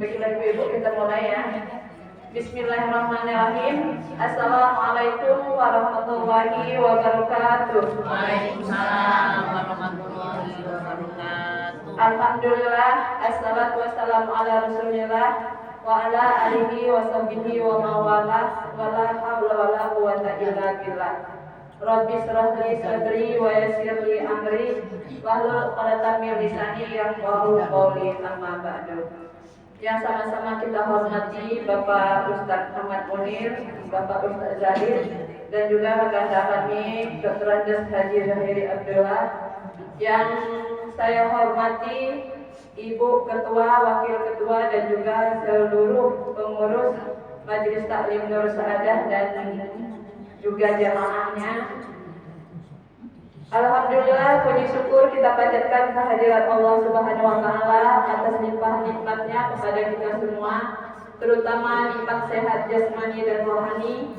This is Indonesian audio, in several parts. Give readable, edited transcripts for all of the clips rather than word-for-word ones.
Baiklah ibu kita mulai ya. Bismillahirrahmanirrahim. Assalamualaikum warahmatullahi wabarakatuh. Waalaikumsalam warahmatullahi wabarakatuh. Alhamdulillah, assalatu wassalamu ala rasulillah wa ala alihi wa sahbihi wa mawalah wa la hawla wa la quwata illa billah. Rabbi shrah li sadri wa yassir li amri wahlul 'uqdatam min lisani yafqahu qawli, amma ba'du. Yang sama-sama kita hormati Bapak Ustadz Muhammad Munir, Bapak Ustadz Zahid, dan juga rekan kami Dr. Andes Haji Zahiri Abdullah. Yang saya hormati Ibu Ketua, Wakil Ketua, dan juga seluruh pengurus Majelis Taklim Nur Saadah dan juga jamaahnya. Alhamdulillah, puji syukur kita panjatkan kehadirat Allah Subhanahu wa Ta'ala atas limpah nikmatnya kepada kita semua, terutama nikmat sehat jasmani dan rohani,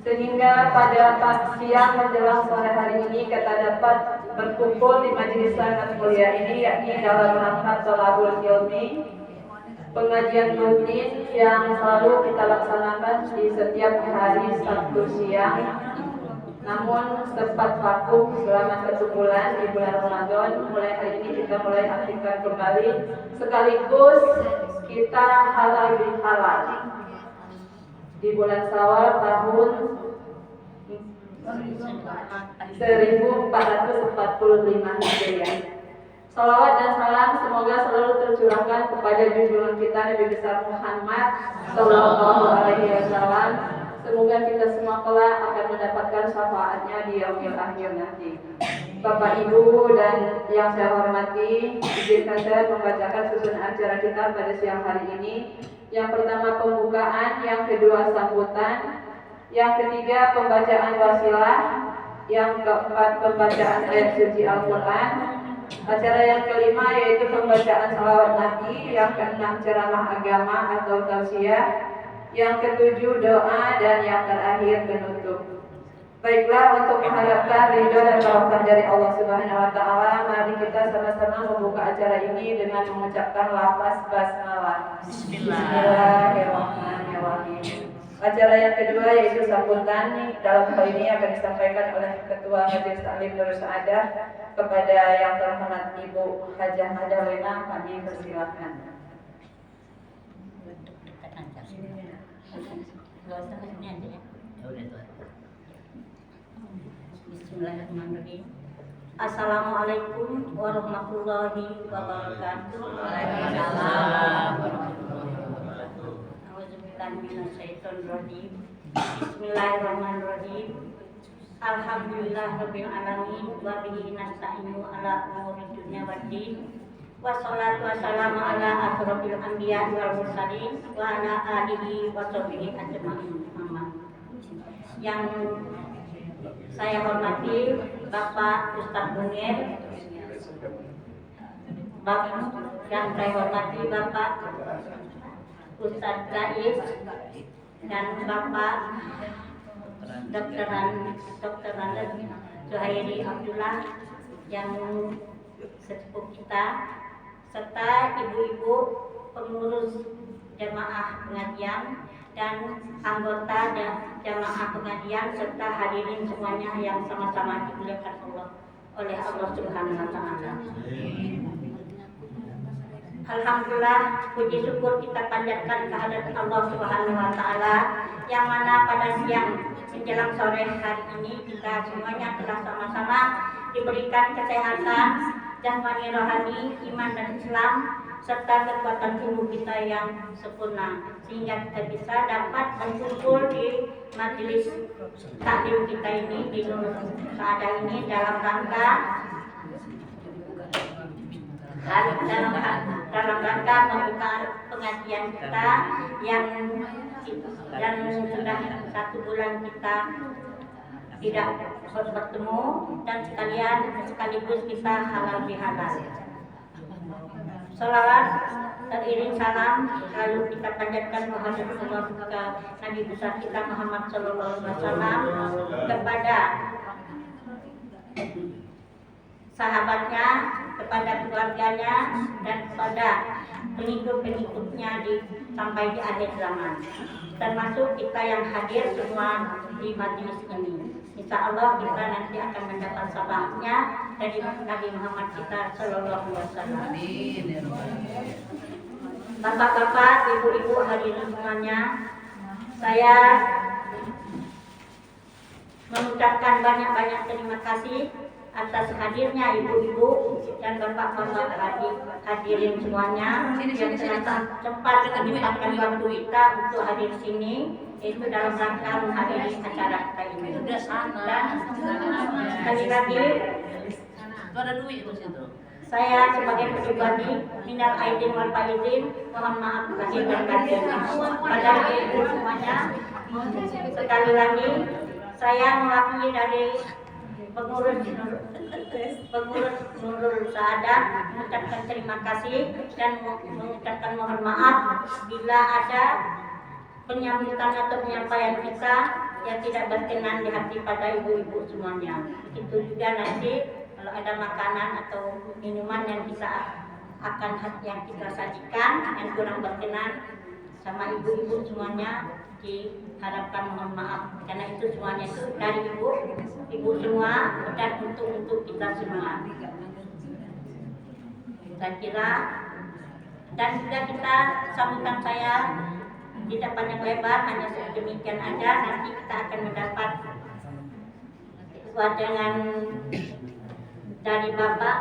sehingga pada siang menjelang sore hari ini kita dapat berkumpul di majelis sangat mulia ini, yakni dalam rangka Thalabul Ilmi, pengajian rutin yang selalu kita laksanakan di setiap hari Sabtu siang. Namun sempat vakum selama 1 bulan di bulan Ramadan. Mulai hari ini kita mulai aktifkan kembali, sekaligus kita halal bihalal di bulan Syawal tahun 1445 Hijriah. Salawat dan salam semoga selalu tercurahkan kepada junjungan kita Nabi besar Muhammad Sallallahu Alaihi Wasallam. Semoga kita semua kelak akan mendapatkan syafaatnya di yaumil akhir nanti. Bapak Ibu dan yang saya hormati, izinkan saya membacakan susunan acara kita pada siang hari ini. Yang pertama pembukaan, yang kedua sambutan, yang ketiga pembacaan wasilah, yang keempat pembacaan ayat suci Al-Quran. Acara yang kelima yaitu pembacaan salawat Nabi, yang keenam ceramah agama atau tausiah, yang ketujuh doa, dan yang terakhir penutup. Baiklah, untuk mengharapkan ridho dan barokah dari Allah Subhanahu wa Ta'ala, mari kita sama-sama membuka acara ini dengan mengucapkan lafaz basmalah. Bismillahirrahmanirrahim. Acara yang kedua yaitu sambutan. Dalam hal ini akan disampaikan oleh Ketua Majelis Taklim Nur Saadah kepada yang terhormat Ibu Hajah Madalena. Kami persilakan. Bismillahirrahmanirrahim. Assalamualaikum warahmatullahi wabarakatuh. Waalaikumsalam warahmatullahi wabarakatuh. A'udzubillahi minasyaitonirrajim. Bismillahirrahmanirrahim. Alhamdulillahirabbil alamin wa bihi nasta'inu ala umuri dunya waddin. Wassalatu wassalamu ala asrofil anbiya wal mursalin wa ala alihi wa sahbihi ajma'in. Yang saya hormati Bapak Ustadz Munir, yang saya hormati Bapak Ustadz Zahid, dan Bapak Dr. Andes Zuhairi Abdullah yang sepupu kita, serta ibu-ibu pengurus jamaah pengajian dan anggota dan jamaah pengajian serta hadirin semuanya yang sama-sama dimuliakan Allah oleh Allah Subhanahu wa Ta'ala. Alhamdulillah, puji syukur kita panjatkan kehadirat Allah Subhanahu wa Ta'ala, yang mana pada siang menjelang sore hari ini kita semuanya telah sama-sama diberikan kesehatan jasmani, rohani, iman dan Islam, serta kekuatan tubuh kita yang sempurna, sehingga kita bisa dapat berkumpul di majelis taklim kita ini di Nur Saadah ini dalam rangka pembukaan pengajian kita yang sudah 1 bulan kita tidak bertemu, dan sekaligus kita halal bihalal. Salawat teriring salam lalu kita panjatkan kehadirat Allah ke Nabi besar kita Muhammad Sallallahu Alaihi Wasallam, kepada sahabatnya, kepada keluarganya, dan kepada pengikut-pengikutnya sampai di akhir zaman. Termasuk kita yang hadir semua di majelis ini. Insya Allah kita nanti akan mendapat sabahnya dari Nabi Muhammad kita Sallallahu Alaihi Wasallam. Bapak-bapak, ibu-ibu hadirin semuanya, saya mengucapkan banyak-banyak terima kasih atas hadirnya ibu-ibu dan bapak-bapak hadirin semuanya yang telah sempat menyempatkan waktu kita untuk hadir sini, itu dalam rangka menghadiri acara kita ini. Dan sekali lagi saya sebagai pribadi minal aidin wal faizin, mohon maaf lahir dan batin pada ibu semuanya. Sekali lagi saya mewakili dari pengurus Nurul Saadah mengucapkan terima kasih dan mengucapkan mohon maaf bila ada penyambutan atau penyampaian kita yang tidak berkenan di hati pada ibu-ibu semuanya. Itu juga nanti kalau ada makanan atau minuman yang yang kita sajikan yang kurang berkenan sama ibu-ibu semuanya, diharapkan mohon maaf, karena itu semuanya itu dari ibu semua dan untuk kita semua. Saya kira dan juga kita sambutan saya tidak panjang lebar, hanya sedemikian aja. Nanti kita akan mendapat wajangan dari Bapak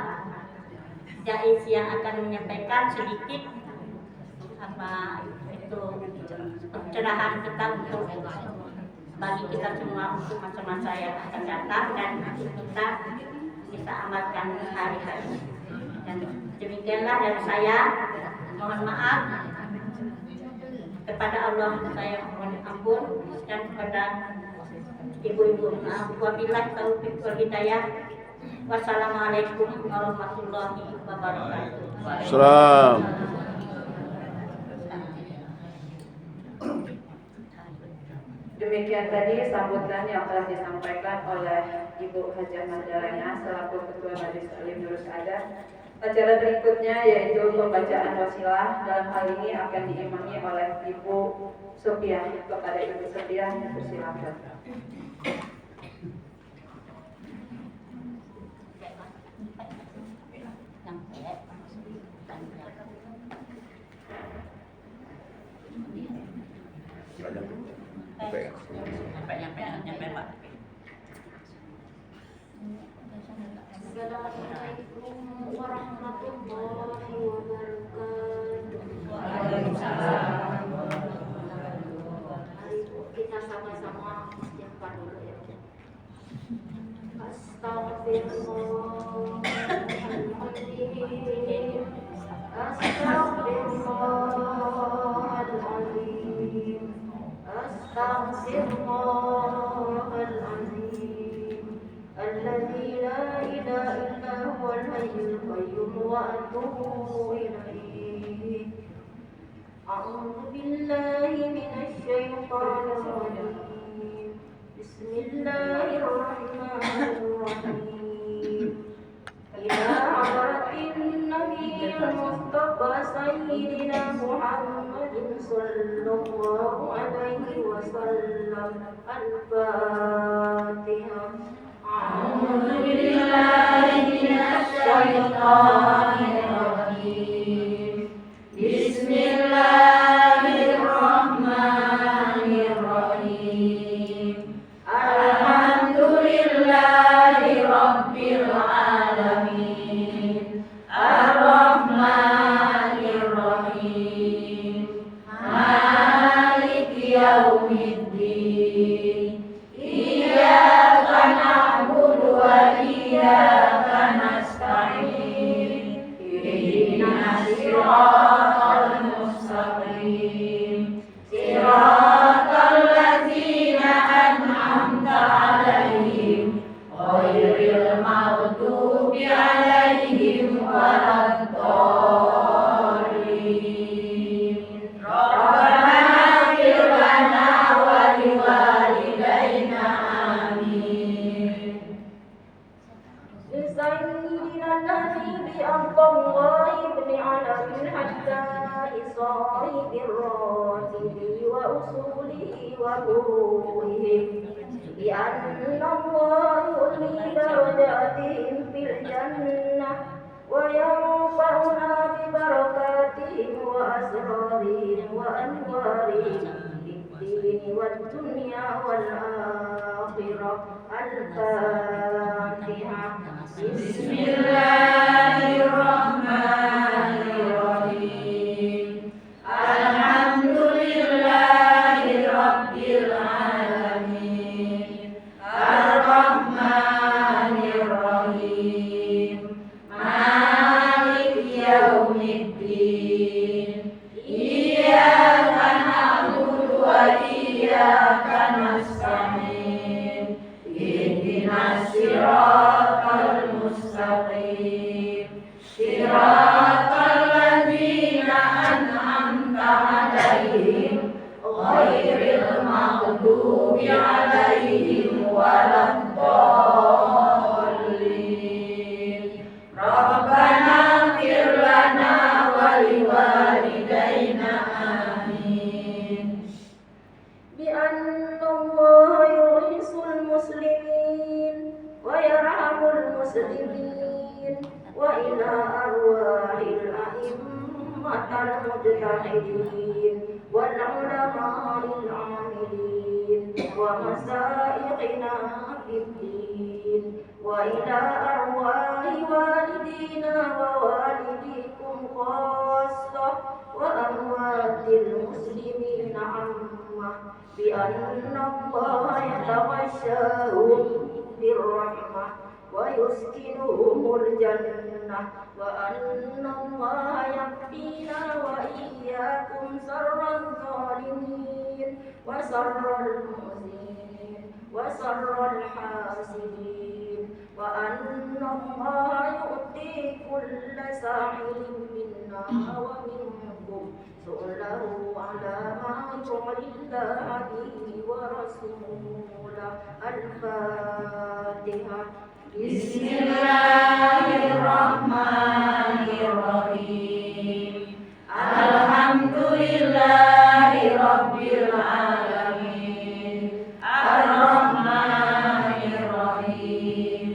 Jais yang akan menyampaikan sedikit pencerahan kita untuk bagi kita semua untuk masa-masa yang akan datang dan kita bisa amalkan hari-hari. Dan demikianlah dari saya, mohon maaf kepada Allah, saya mohon ampun, dan kepada ibu-ibu wabillahi taufiq wal hidayah. Wassalamualaikum warahmatullahi wabarakatuh. Salam. Demikian tadi sambutan yang telah disampaikan oleh Ibu Hajah Mandaranya selaku Ketua Majelis Taklim Nurul Saadah. Acara berikutnya yaitu pembacaan wasilah, dalam hal ini akan diimami oleh Ibu Sofiah. Kepada Ibu Sofiah, persilakan. Assalamualaikum warahmatullahi wabarakatuh. Waalaikumsalam. Mari kita sama-sama istighfar dulu ya. Astagfirullahaladzim. Astagfirullahaladzim. Astagfirullahaladzim. Alladzi la ilaha illa huwal hayyul qayyum wa atubu ilaihi. A'udzu billahi minasy syaithanir rajim. Bismillahirrahmanirrahim. Ila hadratin nabiyil mustafa sayyidina Muhammadin sallallahu alaihi wasallam. Al-Fatihah. A'udzu billahi minasy syaithanir rajim. Bismillahirrahmanirrahim. Alhamdulillahi rabbil alamin. Ar-Rahmanir Rahim. Maliki yaumiddin. Iyyaka na'budu wa iyyaka nasta'in. الله بالراتب وأصوله وفروعهم لأن الله يلهي درجاتهم في الجنة وينفعنا ببركاتهم وأسرارهم وأنوارهم في الدين والدنيا والآخرة. الفاتحة. بسم الله الرحمن الرحيم. الحمد لله رب العالمين الرحمن الرحيم مالك يوم الدين إياك نعبد وإياك نستعين اهدنا الصراط المستقيم صراط الذين أنعمت عليهم غير المغضوب عليهم ولا الضالين. ربنا اغفر لنا ولوالدينا آمين. بأن الله يغيث المسلمين ويرحم المسلمين وإلى أرواح الأئمة المجتهدين والعلماء العاملين ومشايخنا في الدين وإلى أرواح والدينا ووالديكم خاصة وأموات المسلمين عامة بأن الله يتغشاهم بالرحمة ويسكنهم الجنة وأن الله يكفينا وإياكم شر الظالمين وشر المؤذين وشر الحاسدين وأن الله يؤتي كل ساحر منا ومنكم سؤله على ما يعلي الله به ورسوله. الفاتحة. بسم الله الرحمن الرحيم. الحمد لله رب العالمين الرحمن الرحيم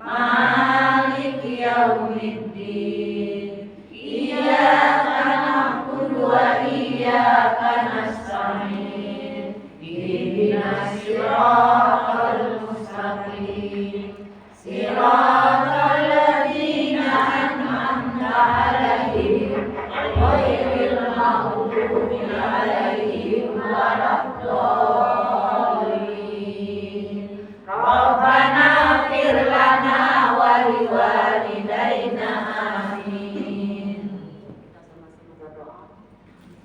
مالك يوم الدين إياك نعبد وإياك نستعين اهدنا الصراط المستقيم صراط الذين أنعمت عليهم غير المغضوب عليهم ولا الضالين. ربنا اغفر لنا ولوالدينا آمين.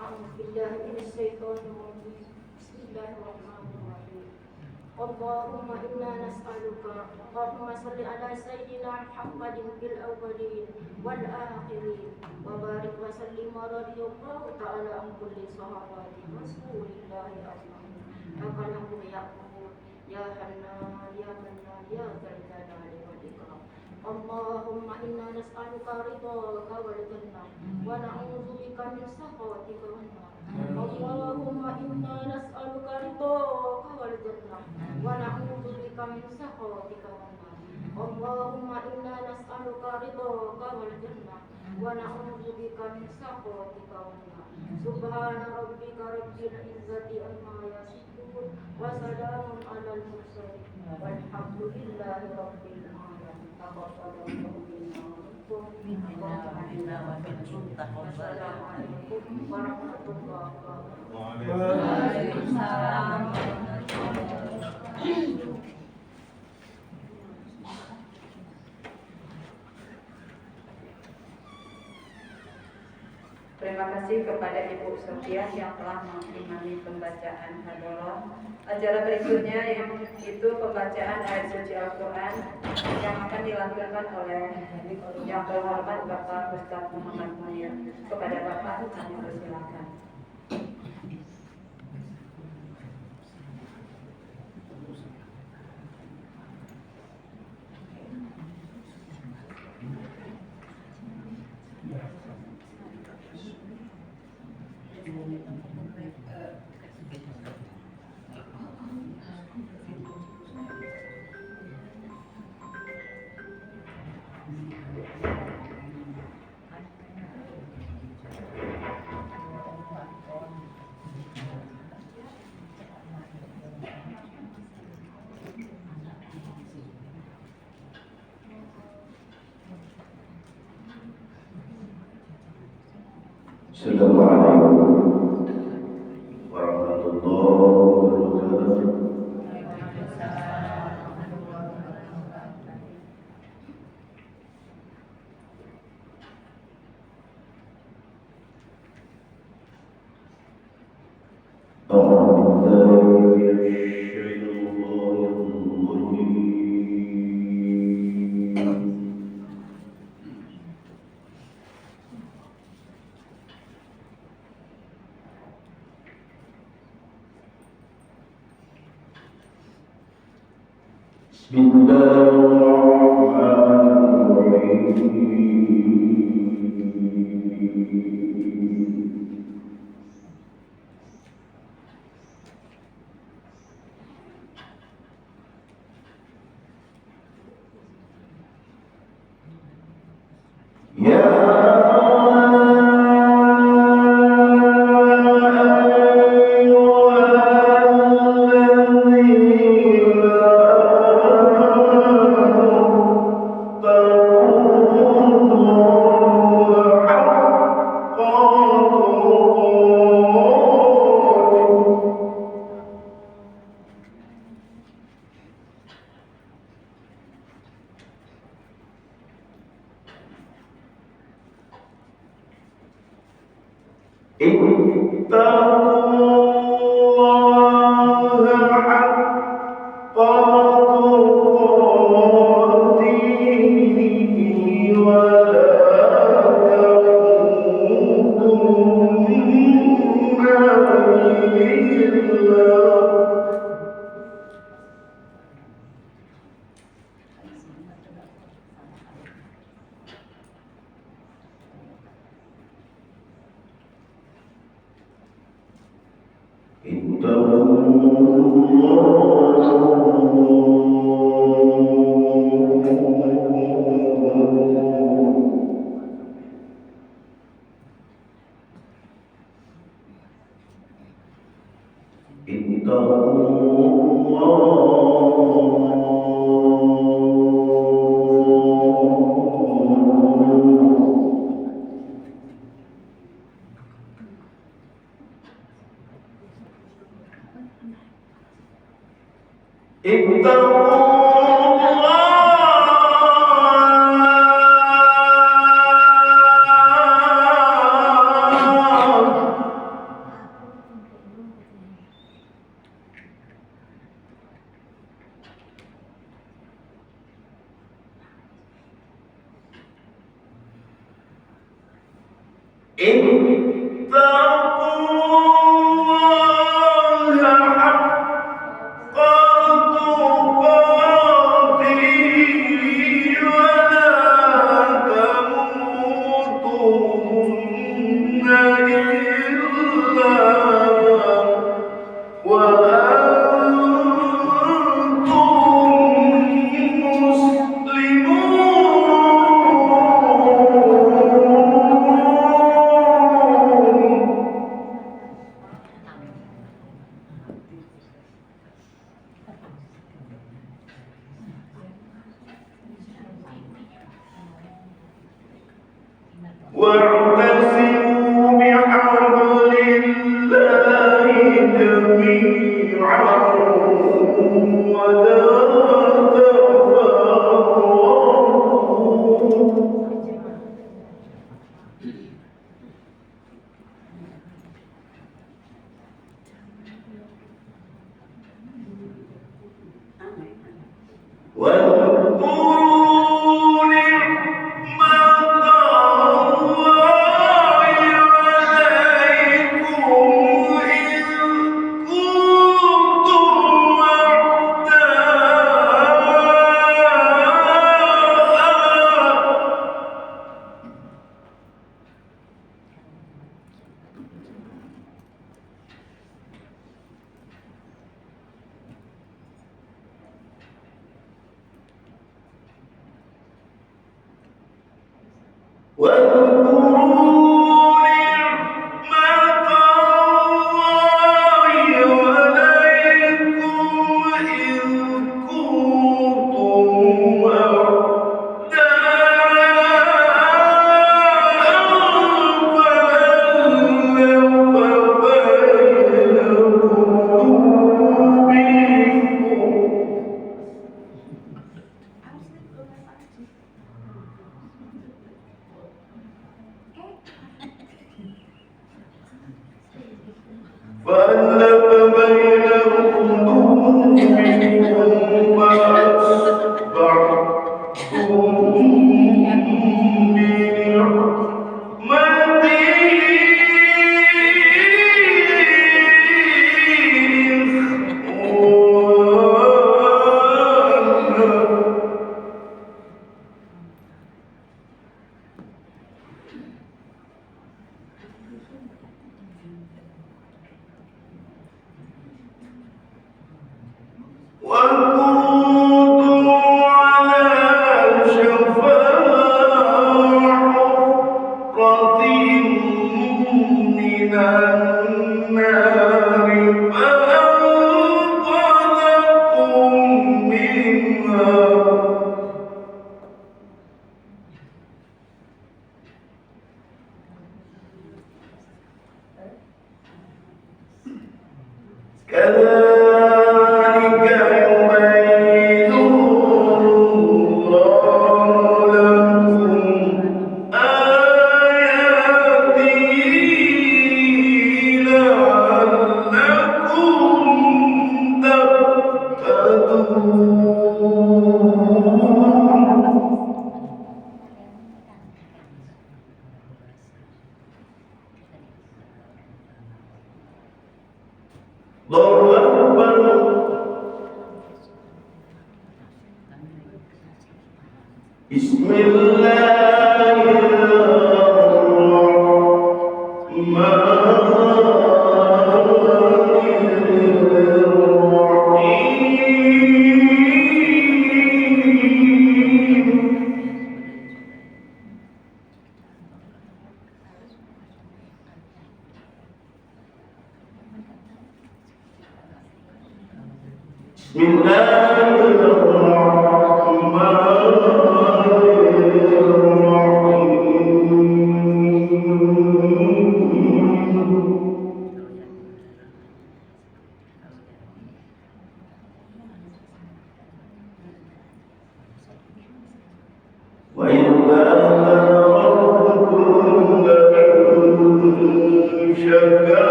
أعوذ بالله من الشيطان الرجيم. بسم الله الرحمن الرحيم. اللهم إنا نسألك اللهم صل على سيدنا محمد في الأولين والآخرين وبارك وسلم ورضي الله تعالى عن كل صحابة رسول الله أجمعين. لك الحمد يا غفور يا حنان يا منان يا ذا الجلال والإكرام. اللهم إنا نسألك رضاك والجنة ونعوذ بك من سخطك والنار. اللهم إنا نسألك رضاك والجنة ونعوذ بك من سخطك والنار. اللهم إنا نسألك رضاك والجنة ونعوذ بك من سخطك والنار. سبحان ربك رب العزة عما يصفون وسلام على المرسلين والحمد لله رب العالمين. تقبل الله منا ومنكم. السلام عليكم ورحمة الله وبركاته. Waalaikumsalam. Terima kasih kepada Ibu Sofian yang telah mengimami pembacaan hadroh. Acara berikutnya yaitu pembacaan ayat suci Al-Quran yang akan dilakukan oleh yang terhormat Bapak Ustaz Muhammad Munir. Kepada Bapak kami persilakan. Assalamualaikum warahmatullahi wabarakatuh. Inna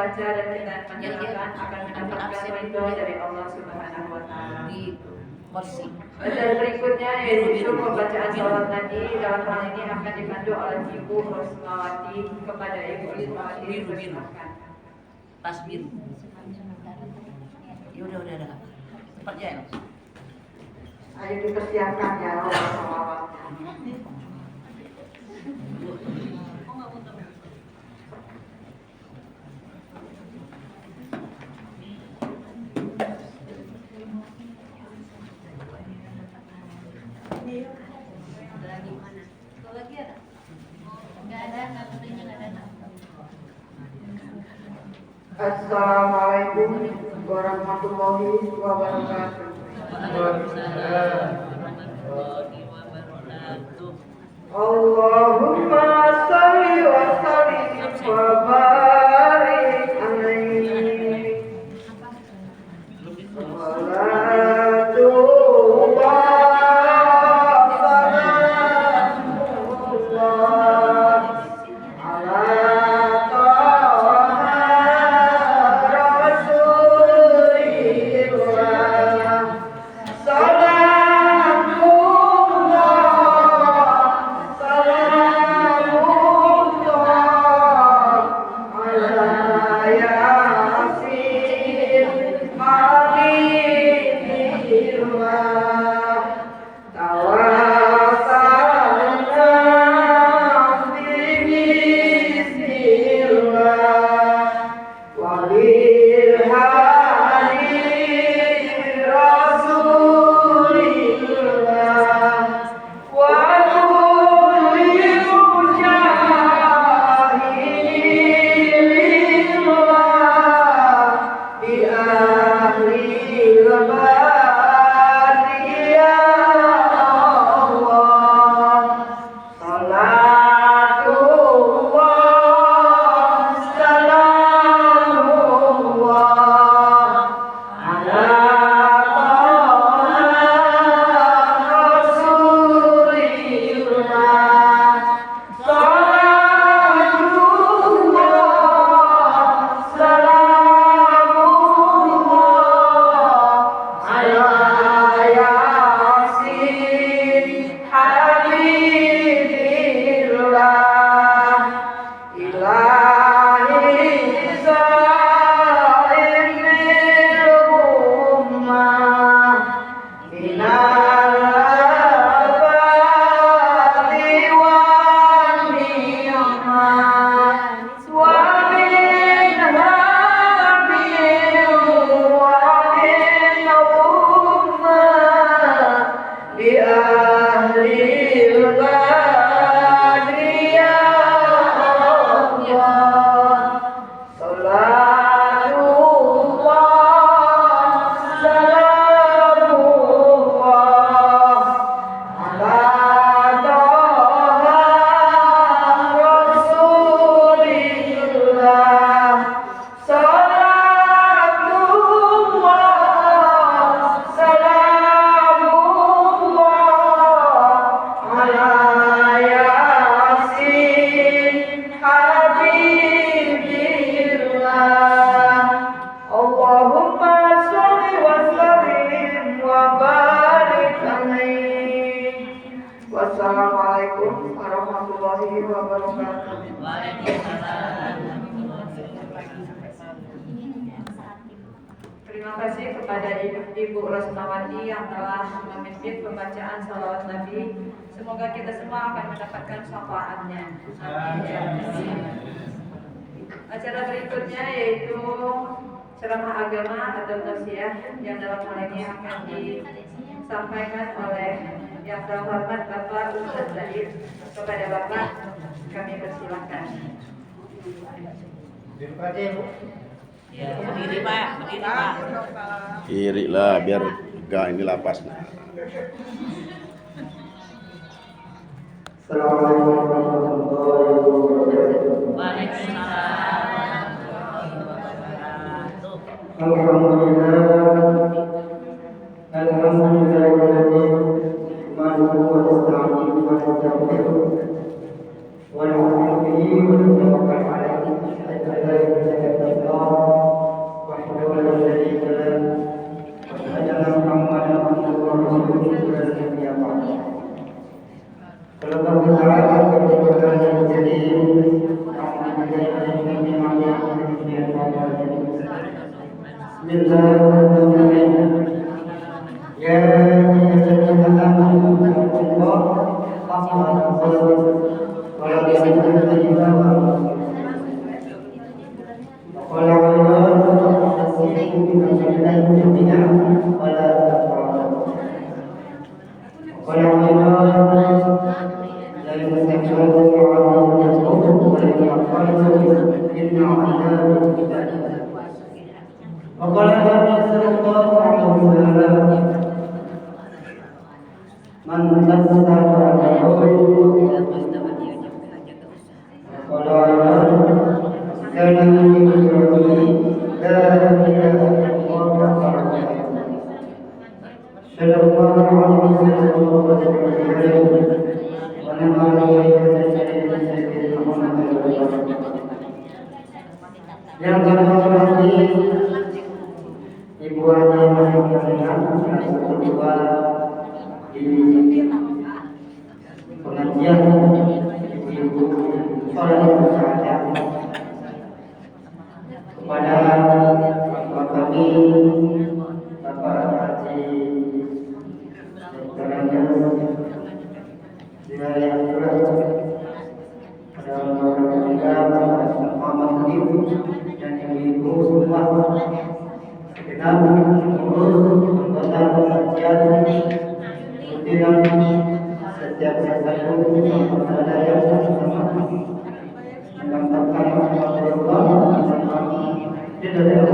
membaca dan kita mendengarkan akan mendapatkan ridho dari Allah Subhanahu wa taala. Acara berikutnya yaitu pembacaan salawat Nabi. Dalam hal ini akan dipandu oleh Ibu Rosmawati. Kepada Ibu Rosmawati dipersilakan. Pas biru. Ya udah. Cepat ya. Ayo dipersiapkan ya salawatnya. Assalamualaikum warahmatullahi wabarakatuh. Allahumma sholli wa sallim wa barik alaihi. Wassalamualaikum warahmatullahi wabarakatuh. Terima kasih kepada Ibu Rosmawati yang telah memimpin pembacaan salawat Nabi. Semoga kita semua akan mendapatkan syafaatnya. Acara berikutnya yaitu ceramah agama atau tausiah yang dalam hal ini akan disampaikan oleh yang terhormat Bapak Ustaz Zaid. Kepada Bapak kami persilakan. Berdiri Pak. Kiri lah biar enggak ini lapasnya. Assalamualaikum warahmatullahi wabarakatuh. Waalaikumsalam warahmatullahi wabarakatuh. Alhamdulillahirabbil alamin wa nasta'inu wa nastaghfiruh wa na'udzu bihi wa natawakkal 'alaihi wa Bismillahirrahmanirrahim. Ya ayyuhallazina amanu taqullaha haqqa tuqatih wa la tamutunna illa wa antum muslimun. Qala Allah ta'ala wala taqrabu. Qala Allah la yusakkiru وقال النبي صلى الله عليه وسلم من تستر وقال كان يقول لا اله الا الله صلى الله عليه وسلم yang terhormati Ibu Haji Mahmudiyah yang kedua di pengajian ibu-ibu soleh bersahaja kepada bapak kami Bapak Haji Dr. Wilayah Muhammad Ibu dan ibu-ibu semua segenap pengurus anggota pengajian pimpinan setiap satu ada yang sama mendapatkan Allah di dalam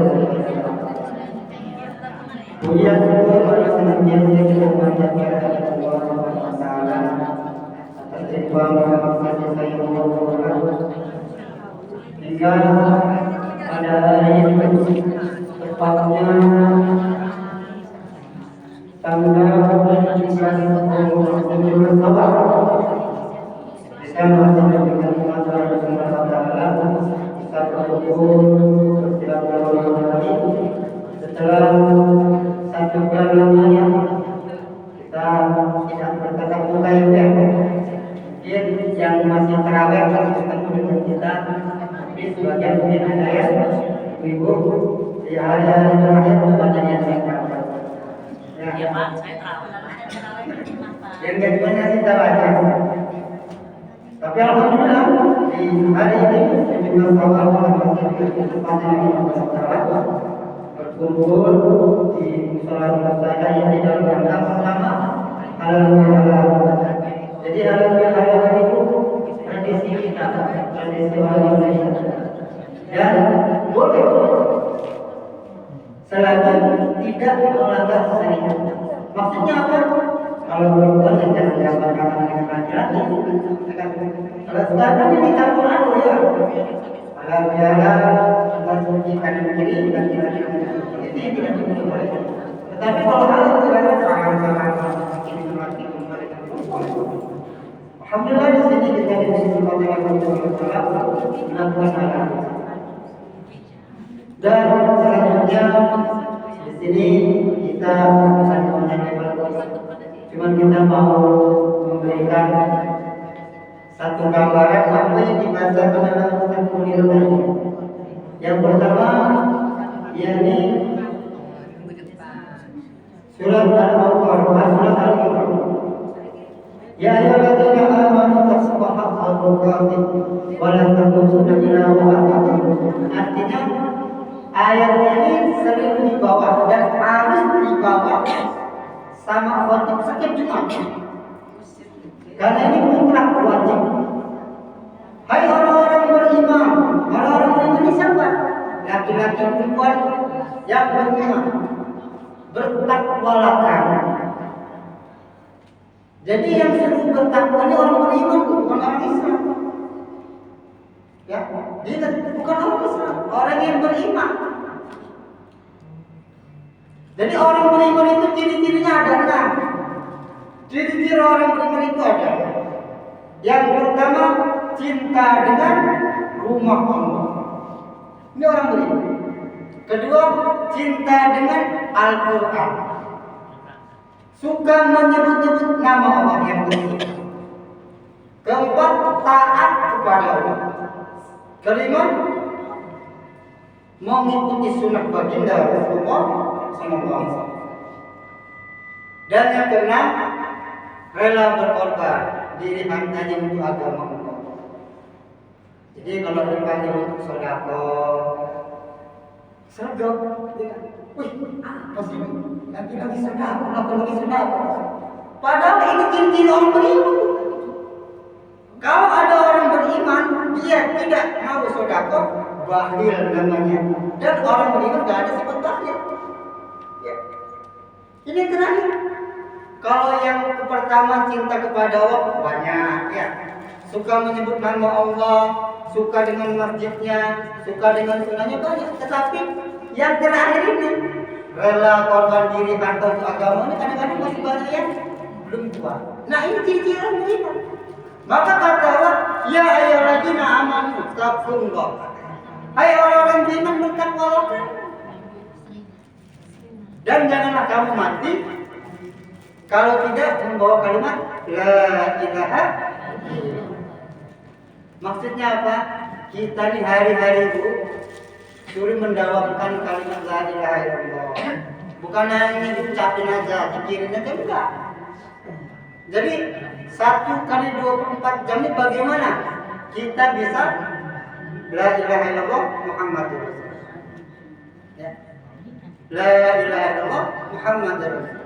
pujian kepada senantiasa kita memanjatkan Allah Taala atas ikhwan dan kasih sayang Allah hingga pada hari ini tepatnya tanggal 17 Oktober bisa melaksanakan acara Allah Taala kita berkumpul bersilaturahmi lagi setelah 1 bulan lamanya kita tidak bertatap muka yang masih terawih ketemu dengan kita di sebagian mungkin ada ya ibu di hari-hari terakhir banyak yang sehat Iya Pak, saya tahu. yang keduanya kita baca tapi alhamdulillah di hari ini juga sama kesempatan berkumpul di musola saya yang di dalam rangka pertama halal. Jadi halal itu tradisi kita, tradisi orang Indonesia. Dan boleh selagi tidak melanggar syariat. Maksudnya apa? Kalau perempuan yang jangan diapakan dengan laki-laki. Kalau sekarang ini campur aduk ya. Halal bihalal, antar suci kanan kiri, laki-laki ini tidak boleh. Tetapi kalau halal bihalal sangat-sangat ini berarti alhamdulillah di sini kita diberi kesempatan dan selanjutnya di sini kita akan menyampaikan cuma kita mau memberikan satu gambaran apa yang dibacakan dalam Al-Qur'an ini. Yang pertama yakni surat Al-Baqarah, surat Al-Baqarah. Ya ayyuhalladzina amanu taqullaha haqqa tuqatih wa la tamutunna illa wa antum muslimun. Artinya ayat ini sering dibawa dan harus dibawa sama khotib setiap Jumat. Karena ini mutlak wajib. Hai orang-orang beriman, orang-orang beriman ini siapa? Laki-laki perempuan yang beriman, bertakwalah kamu. Jadi yang suruh bertakwa ini orang beriman, bukan orang Islam. Ya, dia bukan orang Islam, orang yang beriman. Jadi orang beriman itu ciri-cirinya ada 6. Ciri-ciri orang beriman itu ada. Yang pertama, cinta dengan rumah Allah. Ini orang beriman. Kedua, cinta dengan Al-Quran. Suka menyebut-nyebut nama Allah yang tinggi. Keempat, taat kepada Allah. Kelima, mengikuti sunnah baginda Rasulullah SAW. Dan yang keenam, rela berkorban diri hanya untuk agama Allah. Jadi kalau dipanggil untuk sedekah, wih, apa sih? Nanti lagi sedekah. Padahal ini ciri-ciri orang beriman. Kalau ada orang beriman, dia tidak mau sedekah, bakhil namanya. Dan orang beriman gak ada sifat bakhil. Ya. Ini terakhir. Kalau yang pertama cinta kepada Allah banyak, ya. Suka menyebut nama Allah, suka dengan masjidnya, suka dengan sunnahnya banyak. Tetapi yang terakhir ini, rela korban diri harta untuk agama ini kadang-kadang masih banyak yang belum kuat. Nah ini ciri-ciri orang beriman. Maka kata Allah, ya ayyuhalladzina amanu taqullah. Hai orang-orang beriman, bertakwalah. Dan janganlah kamu mati kalau tidak membawa kalimat la ilaha illallah. Maksudnya apa? Kita nih hari-hari itu suruh mendawamkan kalimat la ilaha illallah. Bukan hanya diucapin aja, pikirin aja enggak. Jadi 1 kali 24 jam ini bagaimana kita bisa la ilaha illallah Muhammadur Rasulullah. Ya. La ilaha illallah Muhammadur Rasulullah.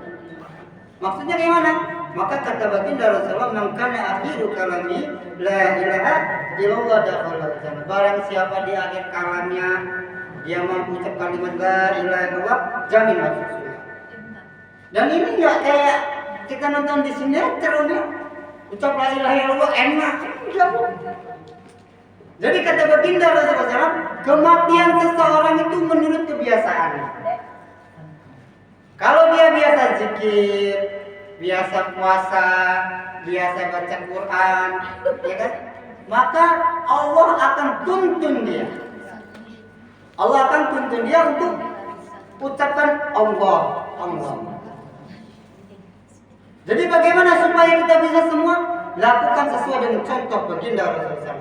Maksudnya gimana? Maka kata baginda Rasulullah, "Man kana akhiru kalami la ilaha illallah dakhala jannah." Barang siapa di akhir kalamnya dia mampu ucap kalimat la ilaha illallah, jamin masuk surga. Dan ini enggak kayak kita nonton di sinetron ya. Ucap la ilaha illallah enak. Jadi kata baginda Rasulullah SAW, kematian seseorang itu menurut kebiasaannya. Kalau dia biasa zikir, biasa puasa, biasa baca Quran, ya kan? Maka Allah akan tuntun dia. Allah akan tuntun dia untuk ucapkan Allah. Jadi bagaimana supaya kita bisa semua lakukan sesuai dengan contoh baginda Rasulullah?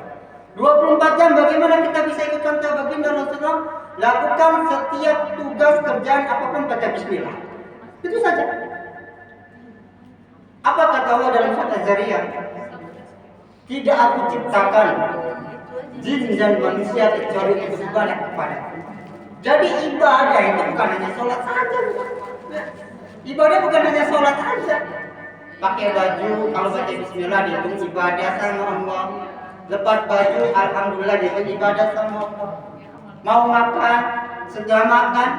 24 jam bagaimana kita bisa ikut contoh baginda Rasulullah? Lakukan setiap tugas kerjaan apapun baca bismillah. Itu saja. Apa kata Allah dalam surat Az-Zariyat? Tidak aku ciptakan jin dan manusia kecuali untuk beribadah kepada. Jadi ibadah itu bukan hanya sholat saja. Ibadah bukan hanya sholat saja. Pakai baju, kalau baca bismillah dihitung ibadah sama Allah. Lepas baju, alhamdulillah dihitung ibadah sama Allah. Mau makan, setelah makan,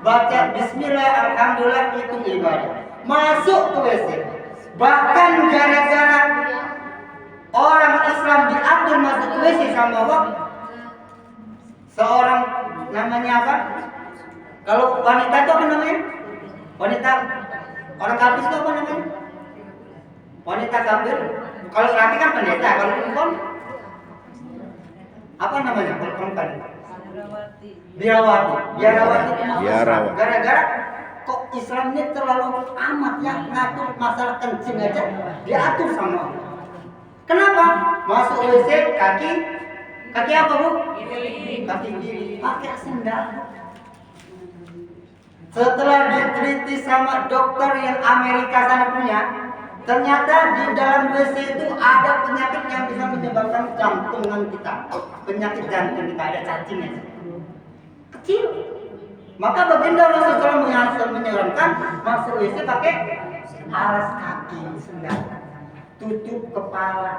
baca bismillah, alhamdulillah, hitung ibadah. Masuk ke WC. Bahkan gara-gara orang Islam diatur masuk ke WC sama Allah, seorang namanya apa? Kalau wanita itu apa namanya? Wanita orang kafir itu apa namanya? Wanita kafir. Kalau laki kan pendeta, kalau perempuan apa namanya? Kalau perempuan biarawati. Gara-gara kok Islam ini terlalu amat yang ngatur masalah kencing aja diatur sama Allah. Kenapa? Masuk WC kaki apa bu? Kaki kiri pakai sendal. Setelah diteliti sama dokter yang Amerika sana punya, ternyata di dalam WC itu ada penyakit yang bisa menyebabkan jantungan kita. Penyakit jantung kita ada cacingnya. Kecil. Maka baginda Rasulullah menyarankan masuk WC pakai alas kaki sendal. Tutup kepala.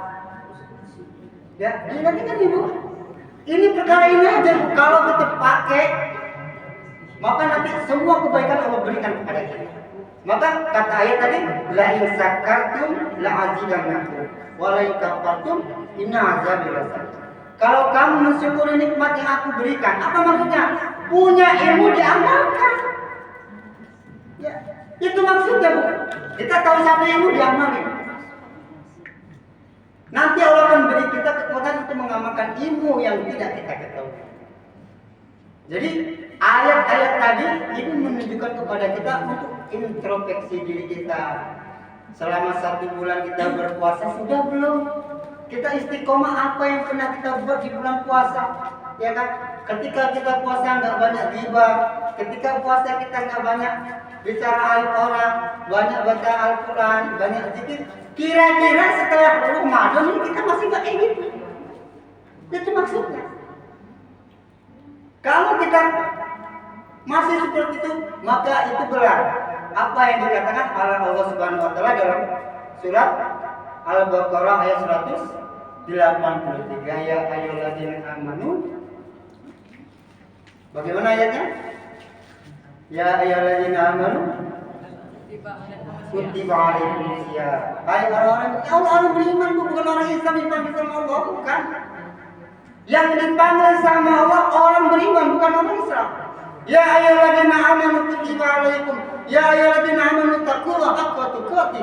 Ya, ingat ibu. Ini perkara ini aja kalau kita pakai, maka nanti semua kebaikan Allah berikan kepada kita. Maka kata ayat tadi, la in syakartum la azidannakum wa la in kafartum inna azabi lasyadid. Kalau kamu mensyukuri nikmat yang aku berikan, apa maksudnya? Punya ilmu diamalkan. Ya, itu maksudnya bu. Kita tahu satu ilmu diamalkan. Nanti Allah akan beri kita kekuatan untuk mengamalkan ilmu yang tidak kita ketahui. Jadi ayat-ayat tadi ini menunjukkan kepada kita untuk introspeksi diri kita. Selama 1 bulan kita berpuasa sudah belum? Kita istiqomah apa yang pernah kita buat di bulan puasa? Ya kan? ketika kita puasa nggak banyak ghibah, ketika puasa kita nggak banyak bicara aib orang, banyak baca Al-Quran, banyak zikir. Kira-kira setelah Ramadan ini kita masih nggak kayak gitu? Itu maksudnya. Kalau kita masih seperti itu, maka itu berat. Apa yang dikatakan oleh Allah Subhanahu Wa Taala dalam surat Al-Baqarah ayat 183, ya ayyuhalladzina amanu. Bagaimana ayatnya? Ya ayyuhalladzina amanu kutiba alaikumus syiyam. Hai orang beriman, bukan orang Islam dipanggil sama Allah, bukan. Yang dipanggil sama Allah orang beriman, bukan orang Islam. Ya ayyuhalladzina amanu kutiba alaikum. Ya ayyuhalladzina amanu taqullaha haqqa tuqatih.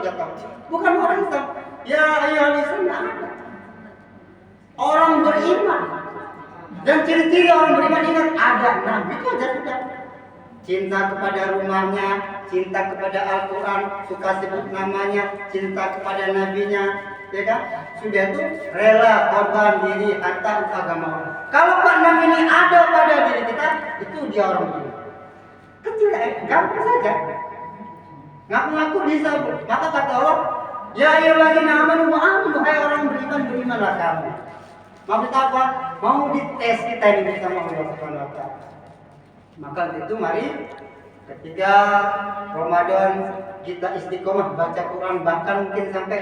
Bukan orang Islam. Ya ayyuhalladzina amanu. Orang beriman. Dan ciri-ciri orang beriman ingat ada nabi itu aja sudah. Cinta kepada rumahnya, cinta kepada Al-Quran, suka sebut namanya, cinta kepada nabinya, ya kan? Sudah itu rela korban diri harta untuk agama Allah. Kalau keenam ini ada pada diri kita, itu dia orang beriman. Kecil gampang saja. Ngaku-ngaku bisa. Maka kata Allah, ya ayyuhalladzina amanu wa amanu, hai orang beriman, berimanlah kamu. Maksud apa? Mau dites kita ini sama Allah Subhanahu Wa Taala. Maka itu mari ketika Ramadan kita istiqomah baca Quran, bahkan mungkin sampai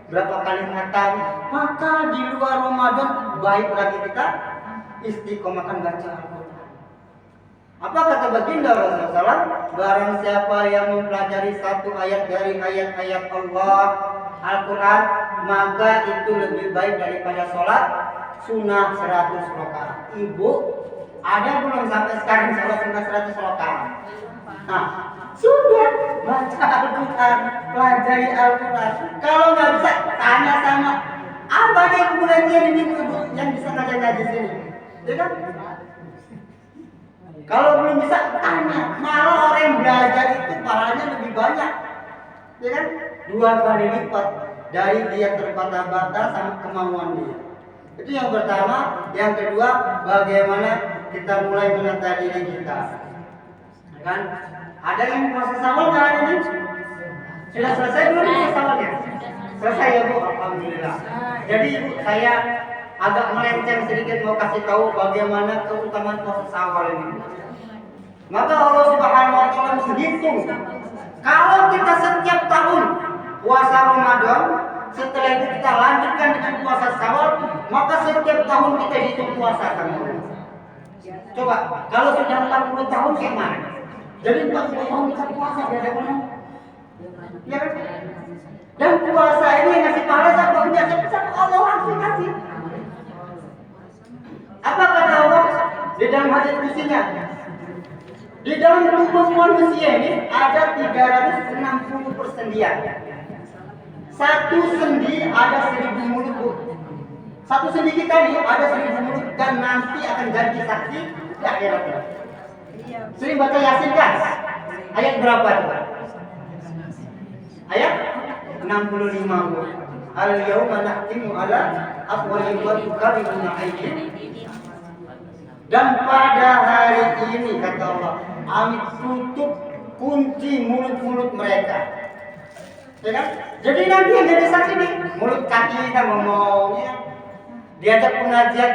berapa kali khatam. Maka di luar Ramadan baik lagi kita istiqomahkan baca Al-Quran. Apa kata baginda Rasulullah? Barang siapa yang mempelajari satu ayat dari ayat-ayat Allah Al-Quran, maka itu lebih baik daripada sholat sunnah 100 rakaat. Ibu, ada belum sampai sekarang sholat sunnah 100 rakaat? Nah, sudah baca Al-Quran, pelajari Al-Quran. Kalau nggak bisa, tanya sama apa yang pengajian ini ibu yang bisa ngajar-ngajar sini, ya kan? Kalau belum bisa, tanya. Malah orang yang belajar itu pahalanya lebih banyak, ya kan? 2 kali lipat dari dia terbata-bata sama kemauan dia. Itu yang pertama. Yang kedua, bagaimana kita mulai menata diri kita, ya kan? Ada yang proses awal nggak hari ini? Sudah selesai belum proses awalnya? Selesai ya Bu, alhamdulillah. Jadi Ibu, saya agak melenceng sedikit mau kasih tahu bagaimana keutamaan proses awal ini. Maka Allah Subhanahu Wa Taala menghitung kalau kita setiap tahun puasa Ramadan, setelah itu kita lanjutkan dengan puasa Syawal, maka setiap tahun kita hitung puasa kan. Coba kalau sudah 40 tahun kayak mana? Jadi 40 tahun kita puasa ada mana? Ya kan? Dan puasa ini ngasih pahala siapa? Enggak siapa Allah langsung kasih. Apa kata Allah di dalam hadis kutsinya? Di dalam tubuh manusia ini ada 360 persendian. Satu sendi ada 1000 mulut Bu. Satu sendi kita ini ada 1000 mulut dan nanti akan jadi saksi di akhirat. Sering baca Yasin kan? Ayat berapa itu? Ayat 65 Bu. Al-yauma nahtimu ala afwahihim wa tukallimuna aydihim. Dan pada hari ini kata Allah, kami tutup kunci mulut-mulut mereka. Ya kan? Jadi nanti yang jadi saksi nih, mulut kaki kita ngomong, ya. Diajak pengajian,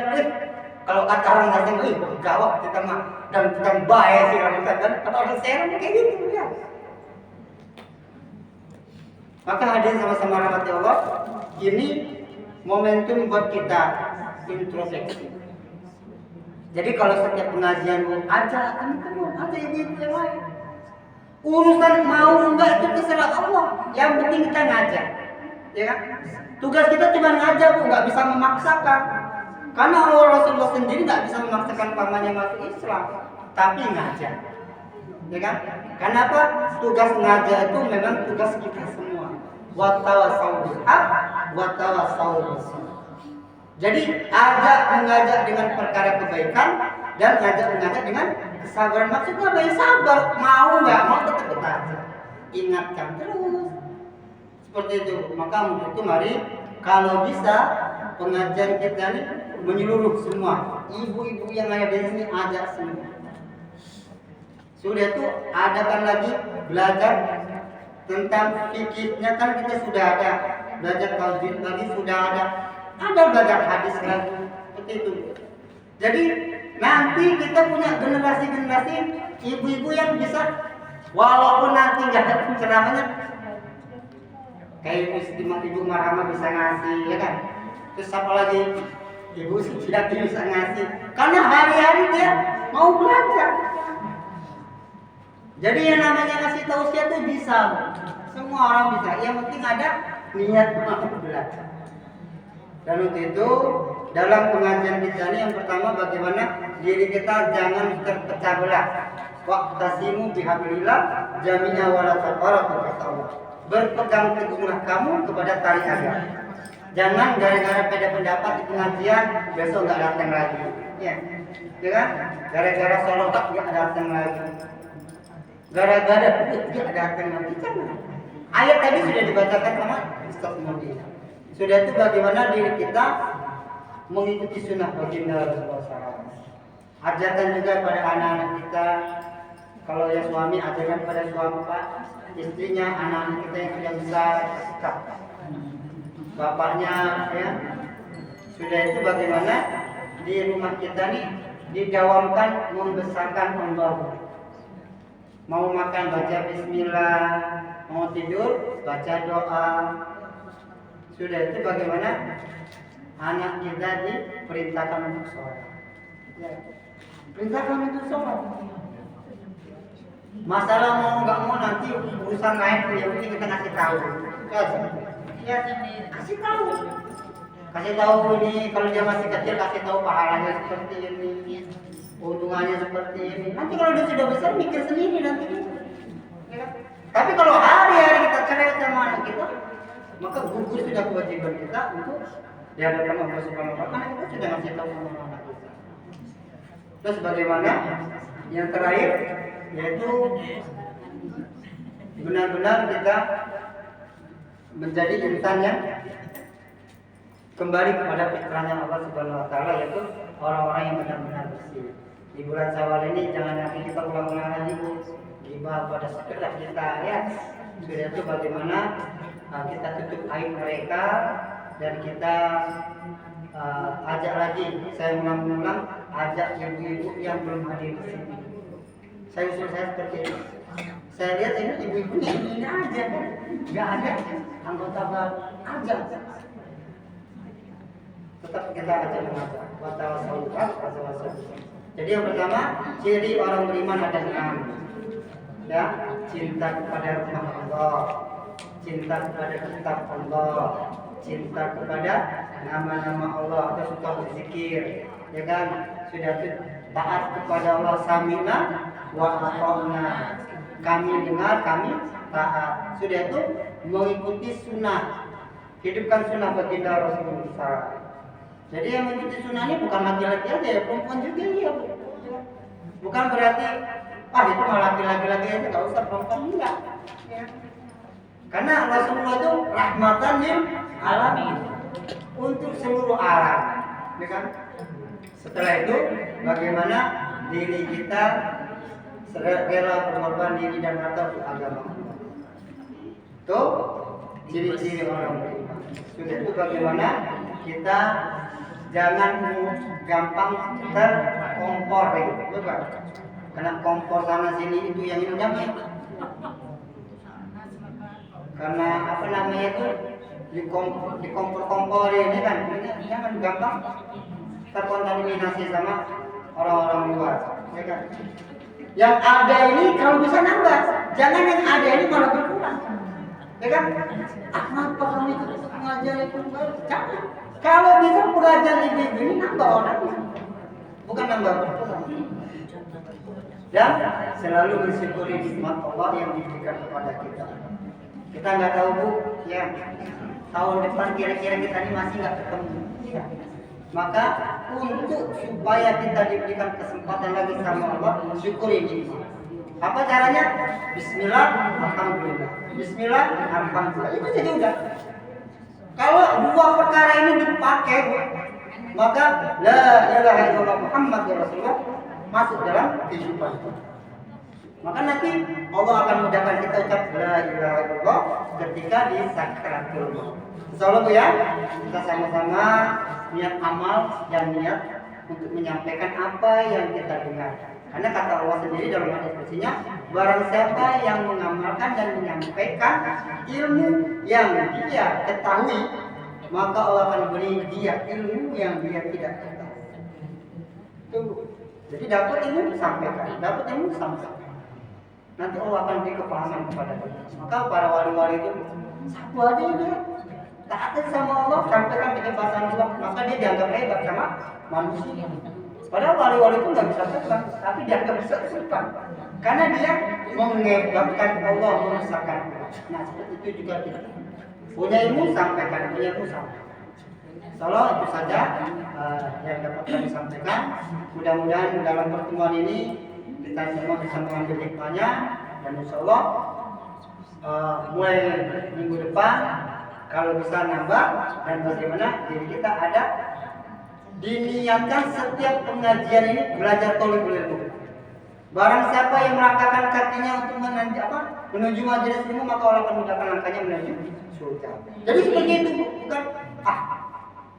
kalau kata orang Nasem, gawat kita mah dan kita baik sih orang kita kan, kata orang Serang kayak gitu ya. Maka hadirin sama-sama rahmati Allah, ini momentum buat kita introspeksi. Jadi kalau setiap pengajian ajak ibu-ibu yang lain. Urusan mau enggak itu terserah Allah. Yang penting kita ngajak, ya kan? Tugas kita cuma ngajak Bu, nggak bisa memaksakan. Karena Allah Rasulullah sendiri nggak bisa memaksakan pamannya masuk Islam, tapi ngajak, ya kan? Kenapa? Tugas ngajak itu memang tugas kita semua. Wa tawassaw bil haq wa tawassaw bis sabr. Jadi mengajak dengan perkara kebaikan dan mengajak dengan kesabaran. Maksudnya apa? Ya sabar, mau nggak mau tetap kita ajak. Ingatkan terus. Seperti itu. Maka untuk itu mari kalau bisa pengajian kita ini menyeluruh semua. Ibu-ibu yang ada di sini ajak semua. Sudah itu adakan lagi belajar tentang fikihnya, kan kita sudah ada belajar tauhid lagi, sudah ada belajar hadis lagi seperti itu. Jadi nanti kita punya generasi ibu-ibu yang bisa, walaupun nanti nggak ada ceramahnya, kayak Ibu Marhamah bisa ngasih, ya kan? Terus apa lagi? Ibu Sujati bisa ngasih, karena hari-hari dia mau belajar. Jadi yang namanya ngasih tausiah itu bisa, semua orang bisa. Yang penting ada niat mau belajar. Dan untuk itu dalam pengajian kita ini yang pertama, bagaimana diri kita jangan terpecah belah. Waqtasimu bihablillah jami'a wala tafarraqu, kata Allah. Berpegang teguhlah kamu kepada tali agama. Jangan gara-gara beda pendapat di pengajian besok nggak datang lagi, ya kan? Gara-gara sholat nggak datang lagi, gara-gara nggak datang lagi. Jangan. Ayat tadi sudah dibacakan sama Ustaz Mudi. Sudah itu bagaimana diri kita mengikuti sunnah baginda Rasulullah SAW. Ajarkan juga pada anak-anak kita, kalau ya suami ajarkan pada suami, Pak, istrinya, anak-anak kita yang sudah besar, sikap bapaknya, ya. Sudah itu bagaimana di rumah kita nih didawamkan membesarkan Allah. Mau makan baca bismillah, mau tidur baca doa. Sudah itu bagaimana anak kita diperintahkan untuk sholat, ya. Perintahkan untuk sholat. Masalah mau nggak mau nanti urusan lain, yang penting kita kasih tahu. Ya, kasih tahu ini, kalau dia masih kecil kasih tahu pahalanya seperti ini, keuntungannya seperti ini. Nanti kalau dia sudah besar mikir sendiri nanti. Ya. Tapi kalau hari-hari kita cerewet sama anak kita, maka gugur sudah kewajiban kita untuk dihadapkan Allah Subhanahu wa Ta'ala, karena kita sudah ngasih tahu sama anak kita. Terus bagaimana yang terakhir, yaitu benar-benar kita menjadi insan yang kembali kepada fitrahnya Allah Subhanahu wa Ta'ala, yaitu orang-orang yang benar-benar bersih. Di bulan Syawal ini jangan lagi kita ulang-ulang lagi ghibah pada sekedar kita, ya. Sudah itu bagaimana kita tutup aib mereka, dan kita ajak lagi, saya ulang-ulang, ajak ibu-ibu yang belum hadir di sini. Saya usul saya seperti ini. Saya lihat ini ibu-ibunya ini aja, nggak ada anggota baru, ajak. Tetap kita ajak mengajar. Jadi yang pertama, ciri orang beriman ada 6. Ya, cinta kepada rumah Allah, cinta kepada kitab Allah, cinta kepada nama-nama Allah, atau suka berzikir, ya kan? Sudah taat kepada Allah, samina wa ata'na, kami dengar, kami taat. Sudah itu mengikuti sunnah, hidupkan sunnah baginda Rasulullah. Jadi yang mengikuti sunnah ini bukan laki-laki aja, ya, perempuan juga, ya. Bukan berarti itu malah laki-laki aja, nggak usah perempuan, enggak, ya. Karena Rasulullah itu rahmatan lil alamin, untuk seluruh alam, ya kan? Setelah itu bagaimana diri kita rela berkorban diri dan harta untuk agama. Itu ciri-ciri orang beriman. Sudah itu bagaimana kita jangan gampang terkompor, gitu, kan? Karena kompor sana sini itu yang ini jamnya. Karena apa namanya itu dikompor-kompor ini kan, jangan gampang terkontaminasi sama orang-orang luar, ya kan? Yang ada ini kalau bisa nambah, jangan yang ada ini malah berkurang, ya kan? Kenapa kamu ikut pengajian itu? Jangan. Kalau bisa pengajian ini nambah orangnya, bukan nambah berkurang. Dan selalu bersyukuri nikmat Allah yang diberikan kepada kita. Kita nggak tahu, Bu, ya, tahun depan kira-kira kita ini masih nggak ketemu, ya. Maka untuk supaya kita diberikan kesempatan lagi sama Allah, syukuri nikmat. Apa caranya? Bismillah, alhamdulillah. Bismillah, alhamdulillah. Itu jadi udah. Kalau dua perkara ini dipakai, Bu, maka la ilaha illallah Muhammadur Rasulullah masuk dalam kehidupan kita. Maka nanti Allah akan mudahkan kita ucap la ilaha illallah ketika di sakaratul maut. Insyaallah Bu ya, kita sama-sama niat amal dan niat untuk menyampaikan apa yang kita dengar. Karena kata Allah sendiri dalam hadis qudsinya, barang siapa yang mengamalkan dan menyampaikan ilmu yang dia ketahui, maka Allah akan beri dia ilmu yang dia tidak ketahui. Tunggu. Jadi dapat ilmu sampaikan, dapat ilmu sampaikan. Nanti Allah akan beri kepahaman kepada kita. Maka para wali-wali itu satu aja dia taat sama Allah, sampaikan kebebasan Allah, maka dia dianggap hebat sama manusia. Padahal wali-wali itu nggak bisa terbang, tapi dianggap bisa terbang karena dia mengebatkan Allah, merusakan. Nah seperti itu juga kita punya ilmu sampaikan, punya ilmu sampaikan. Insyaallah itu saja yang dapat kami sampaikan. Mudah-mudahan dalam pertemuan ini kita semua bisa mengambil hikmahnya, dan insyaallah mulai minggu depan kalau bisa nambah dan bagaimana diri kita ada diniatkan setiap pengajian ini belajar thalibul ilmu. Barang siapa yang melangkahkan kakinya untuk menuju majelis ilmu, maka Allah akan mudahkan langkahnya menuju surga. Jadi seperti itu,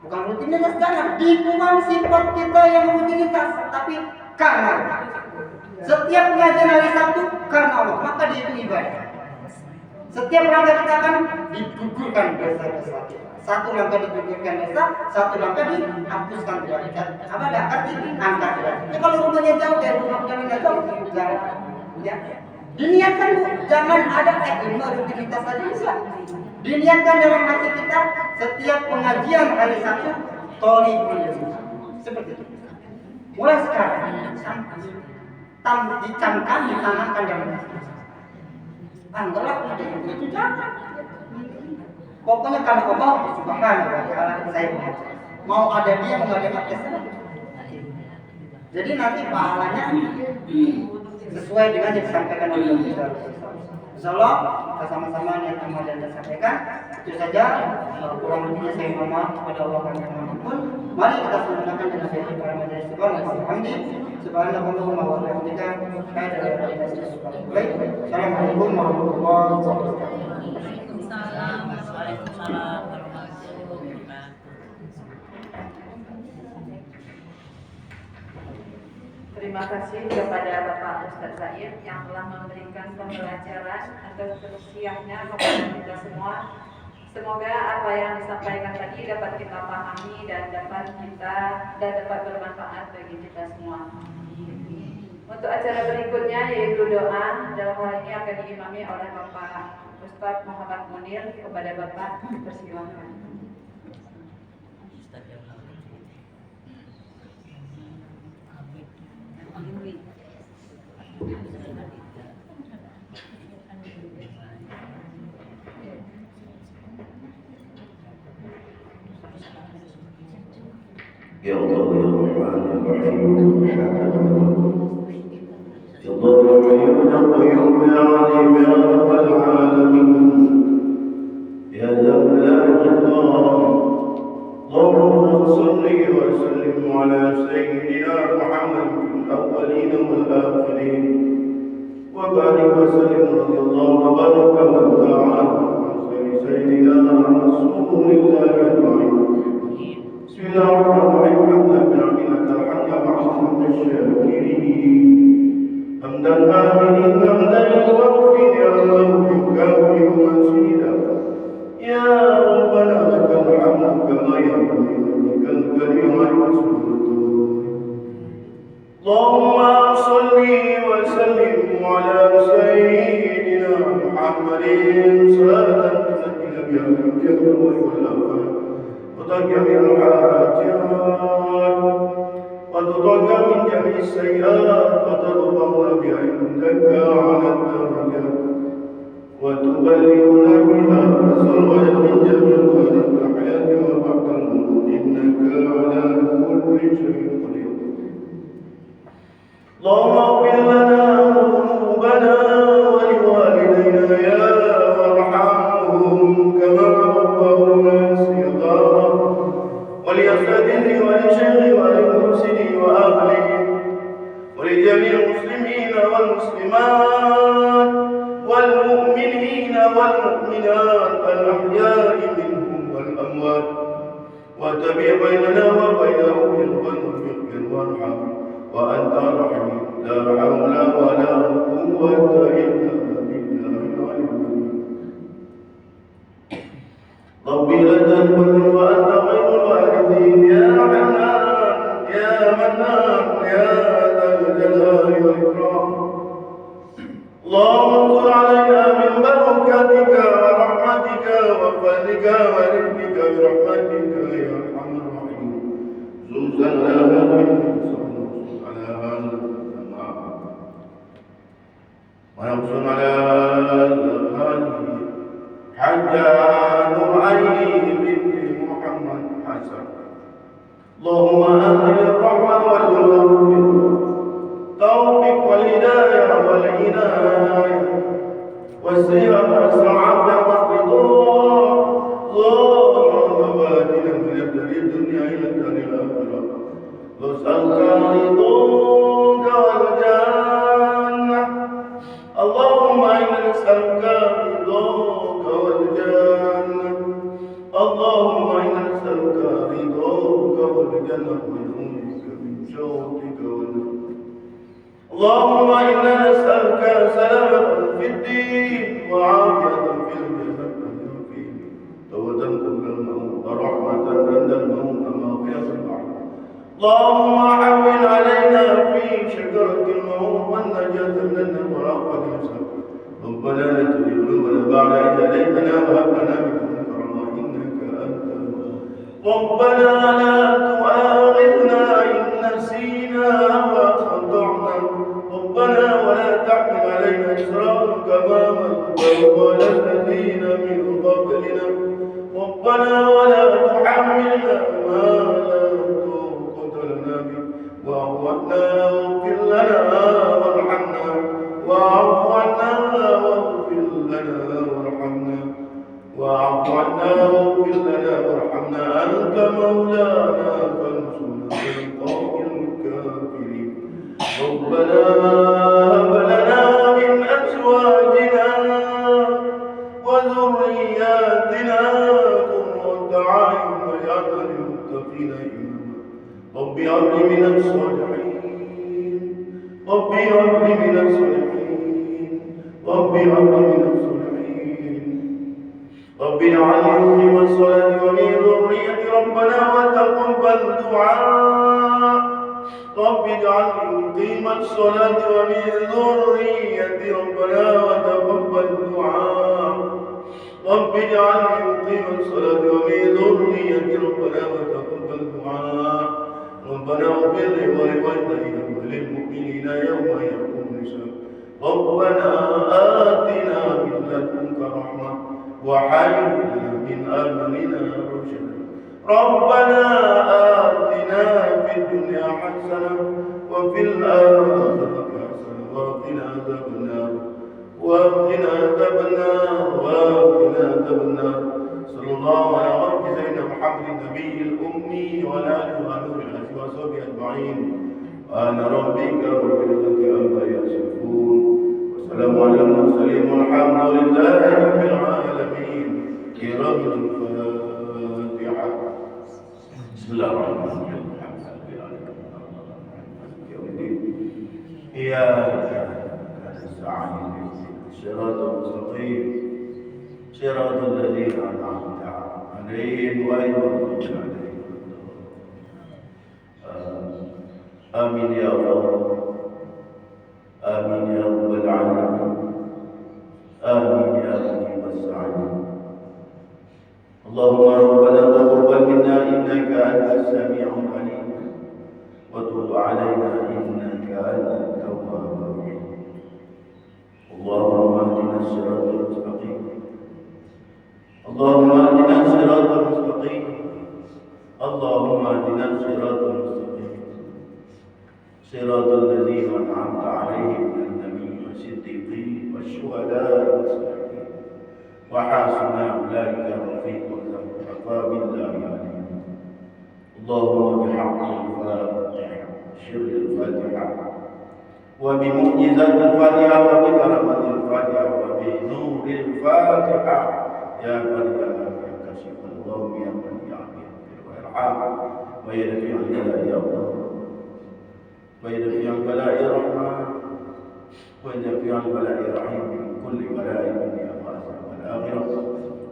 bukan rutinitas, jangan bukan sifat kita yang rutinitas, tapi karena setiap pengajian hari Sabtu karena Allah, maka dia itu ibadah. Setiap langkah kita akan digugurkan dosa-dosa kita. Satu langkah digugurkan dosa, satu langkah dihapuskan derajat. Apa ada arti angkat derajat? Ya, kalau rumahnya jauh dari rumah kita jauh, jangan. Ya. Diniatkan Bu, jangan ada ilmu rutinitas saja bisa. Diniatkan dalam hati kita setiap pengajian hari Sabtu thalibul ilmu. Seperti itu. Mulai sekarang dicamkan, ditanamkan dalam hati. Anggaplah ada ilmu itu jangan. Pokoknya karena Allah subhanahu wa ta'ala saya mengajar. Mau ada dia, mau ada makin senang. Jadi nanti pahalanya sesuai dengan yang disampaikan oleh kita. Insyaallah kita sama-sama niat amal dan sampaikan. Itu saja, kurang lebihnya saya mohon maaf kepada Allah yang Maha Pun. Mari kita sempurnakan dengan doa para majelis subhanallah subhanallah wa bihamdika asyhadu an la ilaha illa anta. Assalamualaikum warahmatullahi wabarakatuh. Waalaikumsalam warahmatullahi wabarakatuh. Terima kasih kepada Bapak Ustadz Said yang telah memberikan pembelajaran atau tausiahnya kepada kita semua. Semoga apa yang disampaikan tadi dapat kita pahami dan dapat bermanfaat bagi kita semua. Untuk acara berikutnya yaitu doa, dalam hal ini akan diimami oleh Bapak Ustadz Muhammad Munir. Kepada Bapak dipersilakan. Ya Allah ya Rahman ya Rahim ya Allah ya Qayyum ya Alim ya Rabbal Alamin ya Jalal Allah Allahumma salli wa sallim ala Sayyidina Muhammad fil awwalin wal akhirin wa barik wa sallim radiyallahu tabaraka wa ta'ala ala Sayyidina Rasulillah ajma'in. بسم الله الرحمن الرحيم حمدا بنعمتك الحمد مع حمد الشاكرين حمدا آمنين حمدا للمغفر يا من يكافئ مزيدا يا ربنا لك الحمد كما ينبغي لك الكريم والسلطان اللهم صل وسلم على سيدنا محمد صلاة تسجل بها الجبر والآخر وتجمع الحاجات وتضجر من جميع السيئات وتضمن بعندك على الدرجات وتبلغنا بها سرا من جميع خير الحياة وبعد الموت إنك على كل شيء قدير. اللهم اغفر لنا ذنوبنا ولوالدينا يا وارحمهم كما ربونا صغارا وليستدل إلا بالله العلي العظيم. ربي لا تقبل وأنت خير الوارثين يا حنان يا منان يا ذا الجلال والإكرام. اللهم انصر علينا من بركتك ورحمتك وفضلك ورزقك برحمتك يا أرحم الراحمين. زلزلنا على هذا الجماعة ونقص على هذه حتى نرعيه بنت محمد حسن. اللهم أنزل الرحمة والمغفرة التوفيق والهداية والعناية والسيرة والسعادة والرضا ظاهرا وباطنا من الدار الدنيا إلى الدار الآخرة. نسألك رضاك والجنة. اللهم إنا نسألك رضاك والجنة. اللهم إنا نسألك رضاك والجنة ونعوذ بك من سخطك والنار. اللهم إنا نسألك سلامة في الدين وعافية في الجسد واليقين توبة قبل الموت ورحمة عند الموت ومغفرة بعد. اللهم حول علينا في شجرة الموت والنجاة من النار ورحمة الإنسان. ربنا لا تزغ قلوبنا بعد إذ هديتنا وهب لنا من لدنك رحمة إنك أنت الوهاب. ربنا لا تؤاخذنا إن نسينا وأخطأنا. ربنا ولا تحمل علينا إصرا كما حملته على الذين من قبلنا. ربنا ولا تحملنا ما لا طاقة لنا به واعف عنا واغفر لنا وارحمنا. واعف عنا واغفر لنا وارحمنا. واعف عنا واغفر لنا وارحمنا. أنت مولانا فانصرنا على القوم الكافرين. ربنا هب لنا من أزواجنا وذرياتنا قرة أعين واجعلنا للمتقين إماما. رب هب لي من الصالحين. رب هب لي من الصالحين. رب هب لي من الصالحين. رب اجعلني مقيم الصلاة ومن ذريتي ربنا وتقبل دعاء. رب اجعلني مقيم الصلاة ومن ذريتي ربنا وتقبل دعاء. رب اجعلني مقيم الصلاة ومن ذريتي ربنا وتقبل دعاء. ربنا اغفر لي ولوالدي وللمؤمنين يوم يقوم الحساب. ربنا آتنا من لدنك رحمة وهيئ لنا من أمرنا رشدا. ربنا آتنا في الدنيا حسنة وفي الآخرة حسنة وقنا عذاب النار. وقنا عذاب النار. وقنا عذاب النار. صلى الله على رب سيدنا محمد النبي الأمي وعلى آله وصحبه أجمعين. أنا ربك رب العزة عما يصفون وسلام على المرسلين والحمد لله رب العالمين. كرام الفاتحة. بسم الله الرحمن الرحيم. الحمد لله رب العالمين. إياك نستعين صراط المستقيم صراط الذين أنعمت عليهم غير المغضوب عليهم. آمين يا رب. آمين يا رب العالمين. آمين يا مجيب السعيد. اللهم ربنا تقبل منا إنك أنت السميع العليم وتب علينا إنك أنت التواب الرحيم. اللهم اهدنا الصراط المستقيم. اللهم اهدنا الصراط المستقيم. اللهم اهدنا الصراط المستقيم صراط الذين أنعمت عليهم من النبيين والصديقين والشهداء والصالحين وحسن أولئك رفيقا. كفى بالله عليم. اللهم بحق الفاتحة شر الفاتحة وبمعجزات الفاتحة وبكرامة الفاتحة وبنور الفاتحة يا فرج يا كشف اللهم يا من يعافي ويرحم ويدفع البلاء يا الله ويدفع البلاء يا رحمن وجميع البلاء رحيم من كل بلاء الدنيا والآخرة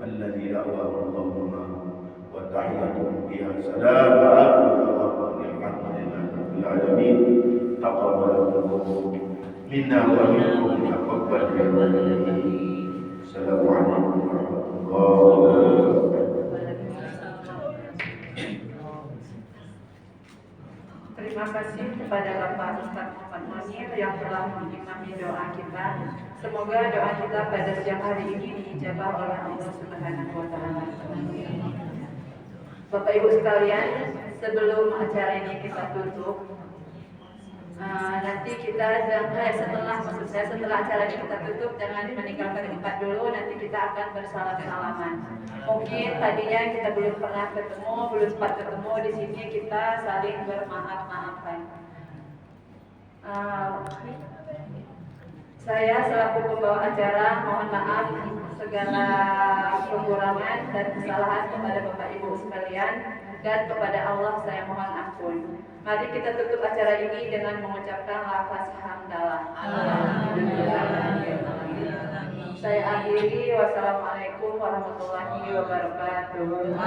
الذي أواه اللهم وتحياتهم فيها سلام وآخر دعواهم الحمد لله رب العالمين تقبل الله منا ومنكم تقبل يا رب. السلام عليكم ورحمة الله وبركاته. Terima kasih kepada Bapak Ustaz Muhammad Munir yang telah mengimami doa kita. Semoga doa kita pada siang hari ini diijabah oleh Allah Subhanahu wa taala. Bapak Ibu sekalian, sebelum acara ini kita tutup, nanti kita setelah acara ini kita tutup, jangan meninggalkan tempat dulu, nanti kita akan bersalam-salaman. Mungkin tadinya kita belum pernah ketemu, belum sempat ketemu di sini, kita saling bermaaf-maafan. Saya selaku pembawa acara mohon maaf segala kekurangan dan kesalahan kepada Bapak Ibu sekalian, dan kepada Allah saya mohon ampun. Mari kita tutup acara ini dengan mengucapkan lafaz hamdalah. Saya akhiri, wassalamualaikum warahmatullahi wabarakatuh.